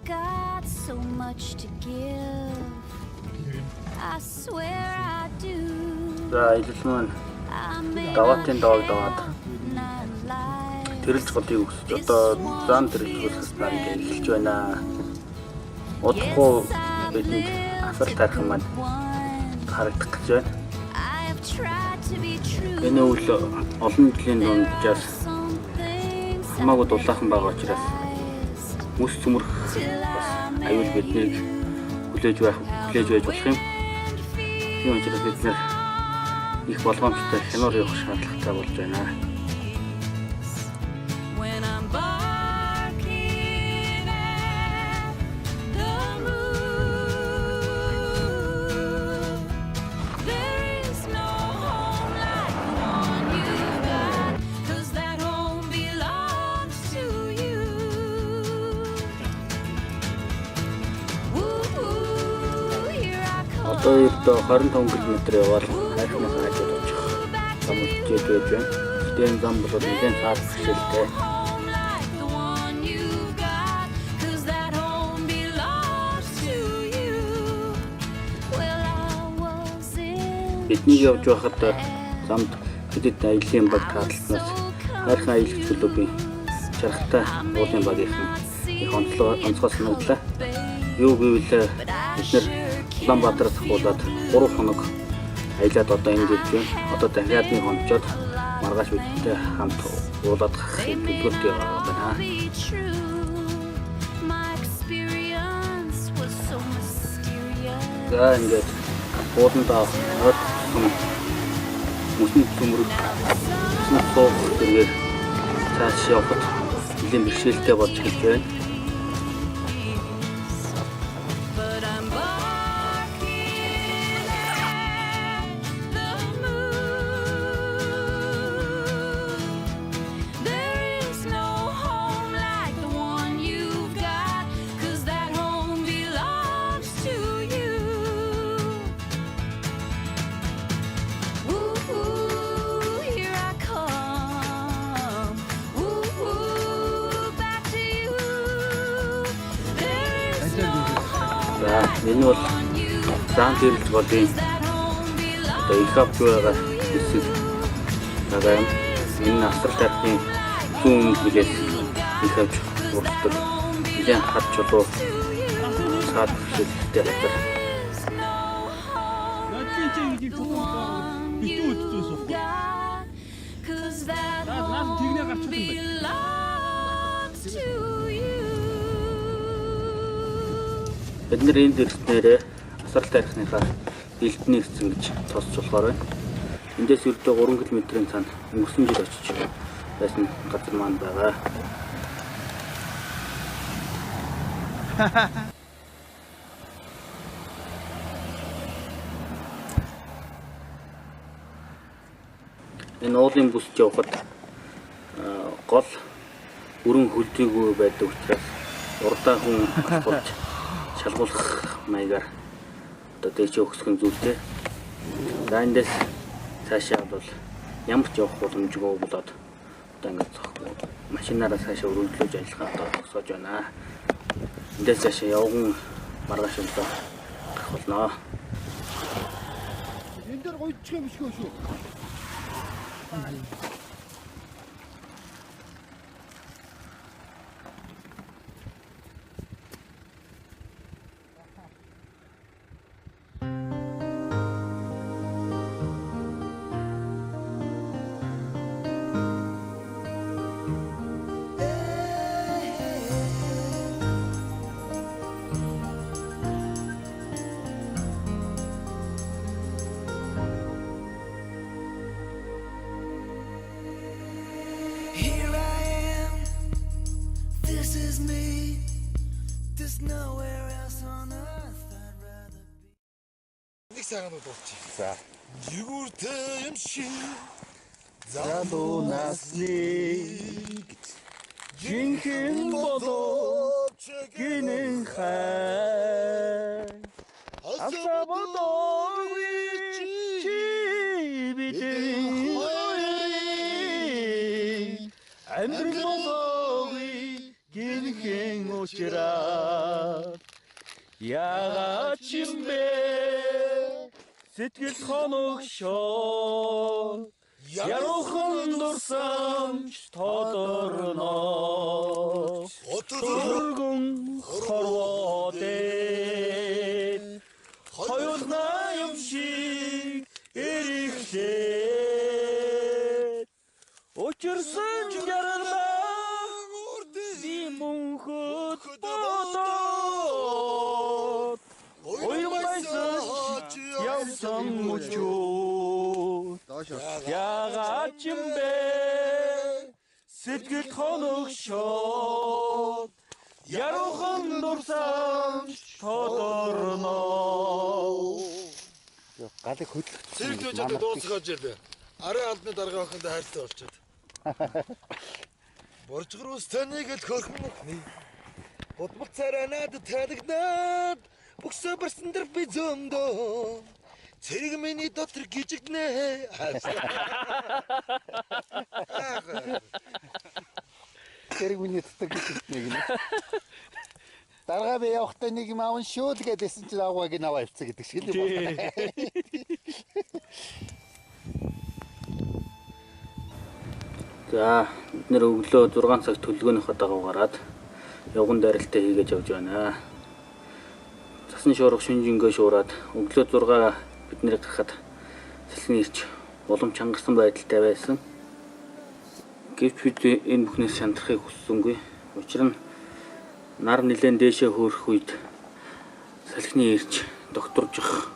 got so much to give. I swear I do. За илэл маань даваатын доог даваад тэрэлж болыг өсөж одоо зам тэрэлж болснаар ингээд эхэлж байна. Удахгүй бидний асар тарих маань харагдах гэж байна. Энэ үйл олон жилийн дундаас хамаагүй дулаахан байгаа учраас мөс цөмөрх бас аюул биднийг хүлээж байж болох юм. Тийм учраас бид нэр их болгоомжтой хянаар явах шаардлагатай болж байна. Одоо ердөө 25 км яваад хайрхнаас хажууд очих зам үлдээд байж байна. Тэгтээ зам бол нэлээд цаад бэрхшээлтэй. Бидний явж байхад замд хэдэд аяллаа баг таалснаас хайрхан аялагч клубын чаргатай уулын багийнхан их онцгой санагдлаа. Юу гэвэл бид нэр Улаанбаатараас хуулаад 3 хоног аялаад одоо энэ гэж байна. Одоо дахиад нэг хонцоод маргааш бидтэй хамт уулаад хахыг төлөвлөлт яваа байна. За ингээд ууландаа мөсөн төмөрөг суух зэрэг цааш явхад нэлийн бэрхшээлтэй болж эхэлж байна. Энэ бол зам тэрэлж болын одоо их авч байгаа хэсэг байгаа юм. Энэ асар тархины зүүн хүлээс их авч уртдаг. Нэлээд хад чулуу цаад бэрхшээлтэй газар. Бид нэр энд ирснээрээ асар тарихныхаа элдний эцэг гэж тосч болохоор байна. Эндээс ердөө 3 км-ийн цаана өнгөрсөн жил очиж байсан газар маань байгаа. Энэ уулын бүсч явахад гол өрөн хөлдөөгүй байдаг учраас урдаа хүн асуулж шалгуулах маягаар одоо дээшээ өгсөх нь зүйтэй. За эндээс цаашаа бол ямар ч явах боломжгүй болоод одоо ингээд машинаараа цаашаа өргөжлөж ажиллахаа одоо зогсоож байна. Эндээс цаашаа явган маргааш өглөө гарах болно. Энд дээр гойчих юм шүү. Сайганууд болчих. За. Жигүүртэй юм шиг залуу насны жинхэнэ болооч гинэн хай асабодоги чи бидний амьдрал болооги гинхэн уучраад яагаад ч юм бэ сэтгэл хоногшоо яруухан дурсамж тодорно өргөн хорвоодээ хоёулаа юм шиг эрихлээ учирсан яралмаа би мөнхөд бодоод ойрмайсаж явсан мөчөө яагаад ч юм бэ сэтгэл хоногшоод яруухан дурсамж тодорно галыг хөдлөх. Зэрэг төжөд дуусгаж ирлээ. Арын алдны дарга охинд хайртай болчиход. Боржгоос таныг л хөрхмөхний. Бодмол царай надад тайлгнаад бүксө барсан дээр би зөндөө. Цэрэг миний дотор гжигнэ. Цэрэг миний дотор гжигнэ гинэ. Дарга би явахдаа нэг юм аавн шүү л гэдээсэн чинь авааг нь аваа явцсан гэдэг шиг л юм байна. За бид нэр өглөө 6 цаг төлөвлөгөөнийхөө дагуу гараад явган дайралтай хийгээд явж байна. Цасан шуурга шүнжингөө шуураад өглөө 6 бид нэр гарахад салхины ирч улам чангарсан байдалтай байсан. Гэвч бид энэ бүхнээс шантрахыг хүссэнгүй. Учир нь нар нилээн дээшээ хөөрөх үед салхины ирч докторжих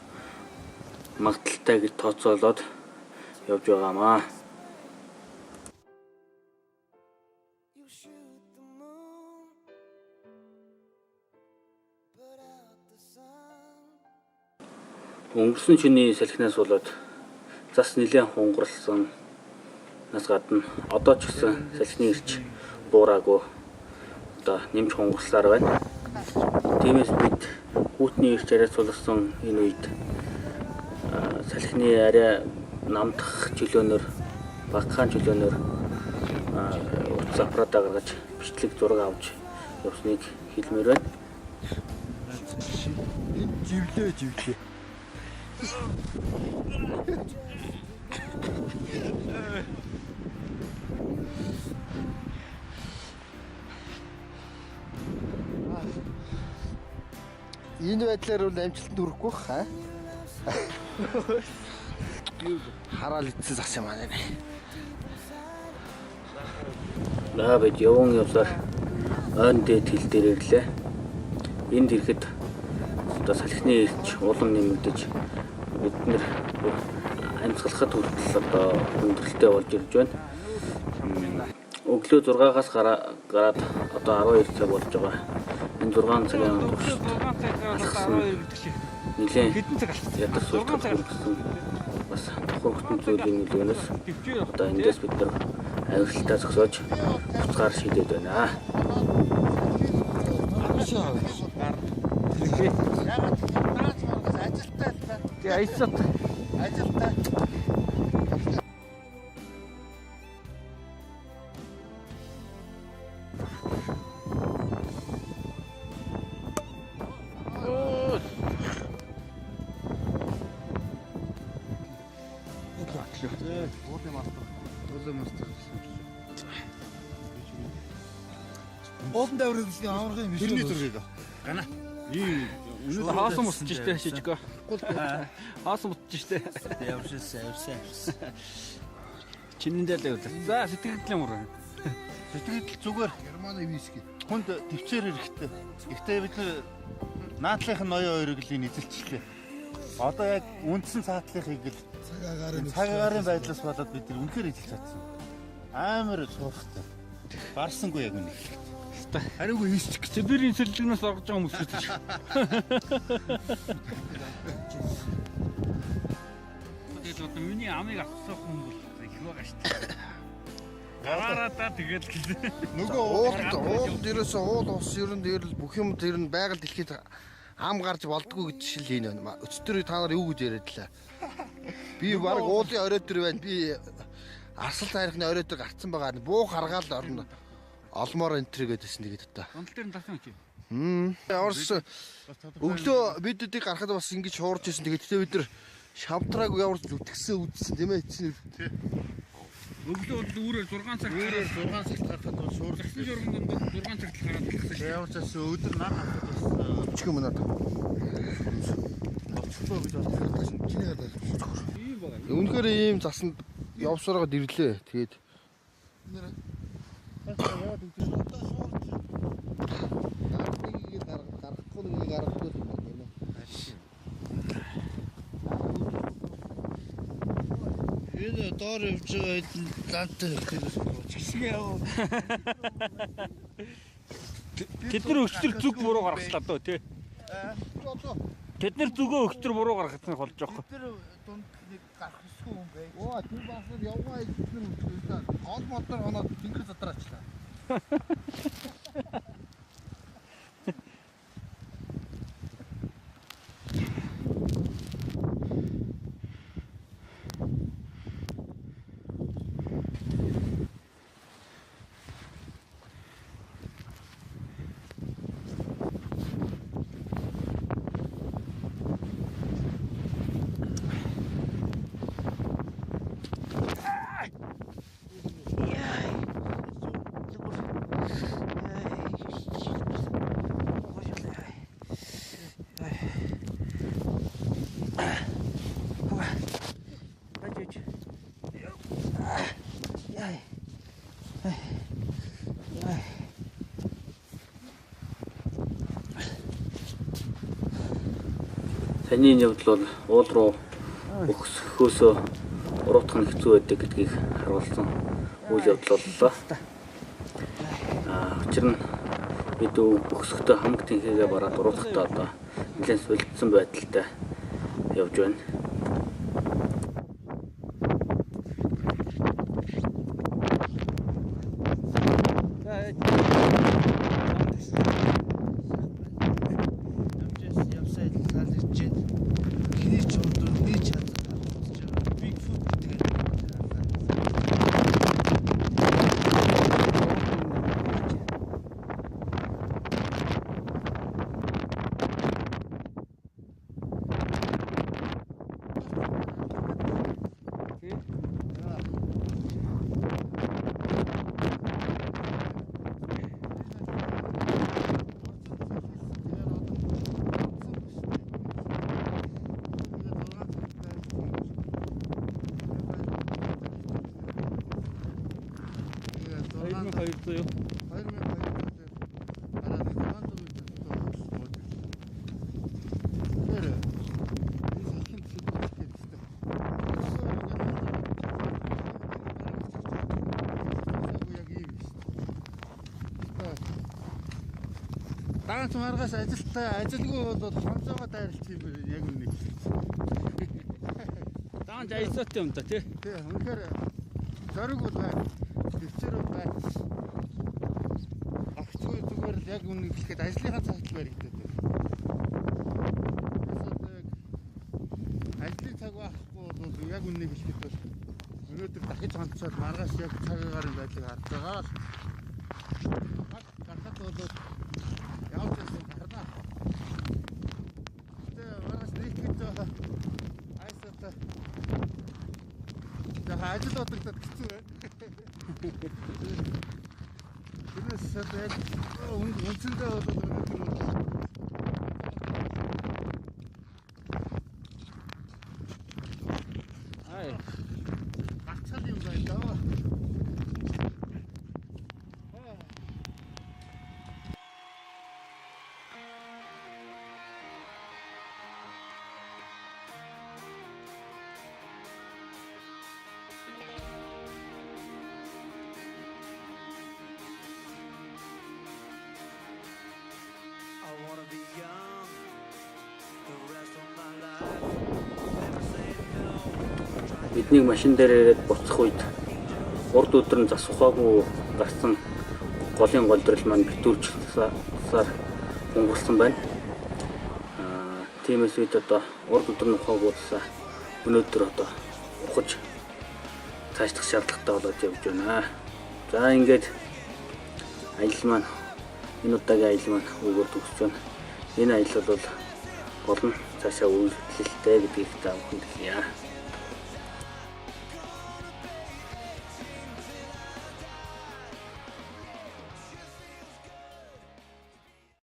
магадaltaй гэж тооцоолоод явж байгаамаа. Өнгөрсөн шөнийн салхинаас болоод зас нилээн хунгарлсан. Нас гадна одоо ч гэсэн салхины ирч буураагүй. Одоо нэмж хунгарлаар байна. Тиймээс бид хүүтний ирч арай сулсан энэ үед салхины арай намдах чөлөөнөр багахан чөлөөнөр утас аппаратаа гаргаж бичлэг зураг авч явсныг хэлмээр байна. Живлээ. Энэ байдлаар бол амжилт нүрэхгүй хаа. Хараал ицсэн зас юм аа. За бид явган явсаар ойн дээд хил дээр ирлээ. Энд ирэхэд одоо салхины ирч улам нэмэгдэж бид нэр амьсгалахад хүртэл одоо хүндрэлтэй болж ирж байна. Өглөө 6-аас гараад одоо 12 цаг болж байгаа. Энэ 6 цагийн туршид алхсан нэлээд хэдэн цаг алхсан? Ядар суулгах гэсэн бас хөргөтөн зүйлийн нөлөөнөөс одоо эндээс бид нар авиралтаа зогсоож буцаар шийдээд байна. Тэгээ ажилтаа. Уулын даврын аврагын биш үү? Гана. Хаасан мусч штэ шижгэ. Хаасан мусч штэ. Явшаа. Чинэн дээр л явуулаа. За сэтгэл мөр. Сэтгэл зүгээр Германы виски. Хүнд төвчээр эрэхтэй. Ихтэй бид наадлынх нь ноён хоёрыг л эзэлчихлээ. Одоо яг үндсэн цаатлынхыг л цагаагаар байдлаас болоод бид нар үнэхээр эзэлж чадсан. Амар суухтай. Барсангүй яг үнэ. Харингүй хийчих гэж. Сибирийн сэлжигнээс орж байгаа хүмүүс гэж. Тэгээд одоо миний амыг авсан хүн бол их байгаа шүү дээ. Гараараа тэгээд гэлээ. Нөгөө уулд ерөөсөө уул ус ерөн дээр л бүх юм тэр нь байгаль дэлхийд ам гарч болдгоо гэж шил энэ байна. Өчтөр та нар юу гэж яриадлаа. Би баг уулын орой дээр байна. Би арсал тайрхны орой дээр гарцсан байгаа. Буу харгаал орно. олмоор энтри гэдсэн тэгээд та. Гонтол дээр нь тавсан чи. Орс өглөө бидүүдийг гарахад бас ингэж шуурж ирсэн. Тэгээд тэ бид нар шавтрааг явуулж үтгсэн үдсэн тийм ээ. Өглөө бол үүрээр 6 цагт 6 цагт гарахад бол шуурлагч журганд 6 цагт гараад ирсэн шүү. явж бас өдөр нар хатад бас Өчгөө мөнөд. болцлоо гэж бодсон. Чиний гадаа. Ийм байгаа. Үнэхээр ийм засанд явсараад ирлээ. Тэгээд гарахгүй нэг гарахгүй юм байна. Энэ доор явж байгаа лантай Гисгээ яа. Тэд нар өчтөр зүг буруу гаргалаа дөө тий. Тэд нар зүгөө өчтөр буруу гаргахсан болж байгаа юм. Тэр дунд нэг гарах хэсгүй юм бай. Оо тэр басар явгаа идсэн үү? Гол мотор оноод тэнгэр задраачлаа. Санийн явдал бол уул руу өгсөхөөсөө уруутах нь хэцүү байдаг гэдгийг харуулсан үйл явдал боллоо. Учир нь бид өгсөхдөө хамаг тэнхээгээ бараад уруутахтаа одоо нэлээд солилцсон байдалтай явж байна. Даанч маргаас ажилгүй бол хонцоогоо дайрлах юм яг үнэ. Даанч айсаатай юм да тий. Тий, үнэхээр зориг бол байна. Төвчөр бол байна. Агчгүй зүгээр л яг үнэ хэлэхэд ажлынхаа цагт баригдаад байна. Ажлын цаг байхгүй бол яг үнэ хэлэхэд бол өнөөдөр дахиж хонцоод маргаас яг цагаагаар юм байдлыг харж байгаа л. Гарахад бол явж байсан гарнаа. Тэгээ маргаас нийтгэж байгаа айсаатай. Тэгээ ажил бодогдоод хэцүү байна. Тэрнээс яг үнцэндээ бол гацал юм байна даа. Бидний машин дээр ирээд буцах үед урд өдөр нь зас ухаагүй гарсан голын голдрол маань битүүрч сар өнгөрсөн байна. Тиймээс үед одоо урд өдөр нь ухаагүйсаа өнөөдөр одоо ухаж цаашлах шаардлагатай болоод явж байна. За ингээд аялал маань энэ удаагийн аялал маань өгөр төгсөж байна. Энэ аялал бол гол нь цаашаа үйлчлэлтэй гэдгийг та бүхэнд хэлье.